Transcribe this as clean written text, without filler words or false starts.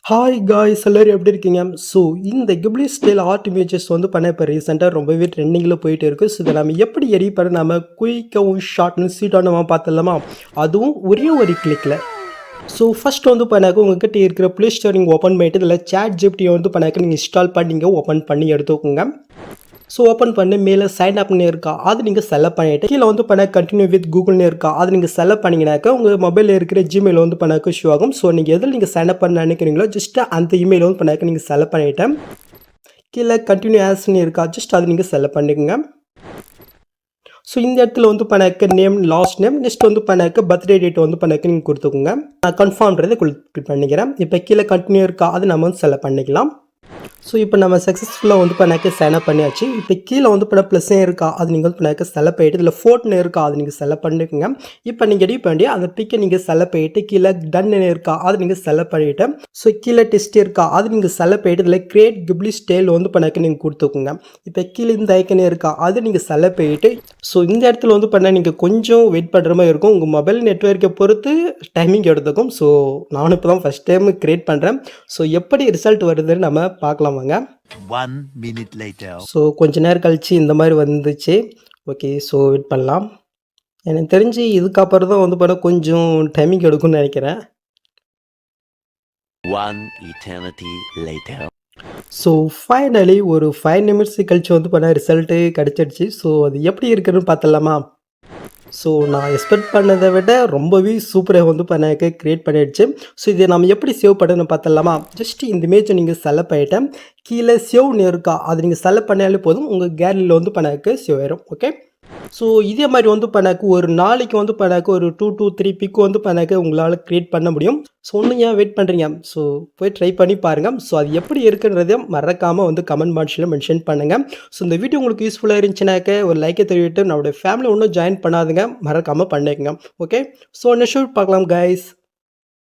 Hi guys எல்லாரும் எப்படி இருக்கீங்க? ஸோ இந்த கிப்லி ஸ்டைல் ஆர்ட் இமேஜஸ் வந்து பண்ண இப்போ ரீசெண்டாக ரொம்பவே ட்ரெண்டிங்கில் போயிட்டு இருக்கு. ஸோ இதை நம்ம எப்படி எடிட் பண்ண நம்ம குயிக்காகவும் ஷார்ட்னு ஸ்வீட்டாக நம்ம பார்த்துடலாமா? அதுவும் ஒரே ஒரு கிளிக்கில். ஸோ ஃபர்ஸ்ட் வந்து பண்ணாக்க உங்ககிட்ட இருக்கிற ப்ளே ஸ்டோர் நீங்கள் ஓப்பன் பண்ணிட்டு இதில் சாட் ஜிபிடியை வந்து பண்ணாக்க நீங்கள் இன்ஸ்டால் பண்ணிங்க ஓப்பன் பண்ணி எடுத்துக்கோங்க. ஸோ ஓப்பன் பண்ணி மேலே சைன் அப்னு இருக்கா அது நீங்கள் செலக்ட் பண்ணிவிட்டு கீழே வந்து பண்ண கண்டினியூ வித் கூகுள்னு இருக்கா அது நீங்கள் செலக்ட் பண்ணிங்கனாக்கா உங்கள் மொபைலில் இருக்கிற ஜிமெயில் வந்து பண்ணாக்க ஷோ ஆகும். ஸோ நீங்கள் எதில் நீங்கள் சைன் அப் பண்ண நினைக்கிறீங்களோ ஜஸ்ட் அந்த இமெயில் வந்து பண்ணாக்க நீங்கள் செலக்ட் பண்ணிவிட்டேன். கீழே கண்டினியூ ஆஸ்ன்னு இருக்கா ஜஸ்ட் அது நீங்கள் செலக்ட் பண்ணிக்கோங்க. ஸோ இந்த இடத்துல வந்து பண்ணாக்க நேம் லாஸ்ட் நேம் நெக்ஸ்ட் வந்து பண்ணாக்க பர்த்டே டேட் வந்து பண்ணாக்க நீங்கள் கொடுத்துக்கோங்க. நான் கன்ஃபார்ம்ன்றதை கிளிக் பண்ணிக்கிறேன். இப்போ கீழே கண்டினியூ இருக்கா அது நம்ம வந்து செலக்ட் பண்ணிக்கலாம். ஸோ இப்போ நம்ம சக்ஸஸ்ஃபுல்லாக வந்து பண்ணாக்க சைன் அப் பண்ணியாச்சு. இப்போ கீழே வந்து பண்ண ப்ளஸ்ஸே இருக்கா அது நீங்கள் வந்து பண்ணாக்க செலக்ட் பண்ணிட்டு இதில் ஃபோட்டோன்னு இருக்கா அது நீங்கள் செலக்ட் பண்ணிக்கோங்க. இப்போ நீங்கள் எடிட் பண்ணி அந்த பிக்கை நீங்கள் செலக்ட் பண்ணிட்டு கீழே டன்னு இருக்கா அது நீங்கள் செலக்ட் பண்ணிவிட்டு ஸோ கீழே டெஸ்ட் இருக்கா அது நீங்கள் செலக்ட் பண்ணிட்டு இதில் கிரியேட் கிப்லி ஸ்டைல் வந்து பண்ணாக்க நீங்கள் கொடுத்துக்கோங்க. இப்போ கீழே இந்த ஐக்கனே இருக்கா அது நீங்கள் செலக்ட் பண்ணிட்டு ஸோ இந்த இடத்துல வந்து பண்ணால் நீங்கள் கொஞ்சம் வெயிட் பண்ணுற மாதிரி இருக்கும். உங்கள் மொபைல் நெட்வொர்க்கை பொறுத்து டைமிங் எடுத்துக்கும். ஸோ நானும் இப்போ தான் ஃபஸ்ட் டைம் க்ரியேட் பண்ணுறேன். ஸோ எப்படி ரிசல்ட் வருதுன்னு நம்ம பார்க்கலாம் வாங்க. 1 minute later. ஸோ கொஞ்ச நேரம் கழிச்சு இந்த மாதிரி வந்துச்சு. ஓகே ஸோ வெயிட் பண்ணலாம். எனக்கு தெரிஞ்சு இதுக்கப்புறம் தான் வந்து பண்ண கொஞ்சம் டைமிங் எடுக்கும்னு நினைக்கிறேன். 1 eternity later. ஸோ ஃபைனலி ஒரு 5 நிமிட்ஸ் கழிச்சு வந்து பண்ண ரிசல்ட்டு கிடச்சிடுச்சு. ஸோ அது எப்படி இருக்குன்னு பார்த்துடலாமா? ஸோ நான் எக்ஸ்பெக்ட் பண்ணதை விட ரொம்பவே சூப்பராக வந்து பண்ணாக்க க்ரியேட் பண்ணிடுச்சு. ஸோ இதை நம்ம எப்படி சேவ் பண்ணணும்னு பார்த்துடலாமா? ஜஸ்ட் இந்த இமேஜை நீங்கள் செலக்ட் பண்ணிட்டேன். கீழே சேவ்னு இருக்கா அது நீங்கள் செலக்ட் பண்ணாலே போதும் உங்கள் கேலரியில் வந்து பண்ணாக்க சேவ் ஆயிரும். ஓகே ஸோ இதே மாதிரி வந்து பண்ணாக்க ஒரு நாளைக்கு வந்து பண்ணாக்க ஒரு 2 to 3 பிக் வந்து பண்ணாக்க உங்களால் க்ரியேட் பண்ண முடியும். ஸோ ஒன்றும் ஏன் வெயிட் பண்ணுறீங்க? ஸோ போய் ட்ரை பண்ணி பாருங்கள். ஸோ அது எப்படி இருக்குன்றதையும் மறக்காமல் வந்து கமெண்ட் பாக்ஸில் மென்ஷன் பண்ணுங்கள். ஸோ இந்த வீடியோ உங்களுக்கு யூஸ்ஃபுல்லாக இருந்துச்சுனாக்க ஒரு லைக்கை தெரிவிட்டு நம்மளுடைய ஃபேமிலி ஒன்றும் ஜாயின் பண்ணாதுங்க மறக்காமல் பண்ணிக்கங்க. ஓகே ஸோ நெக்ஸ்ட் பார்க்கலாம் கைஸ்.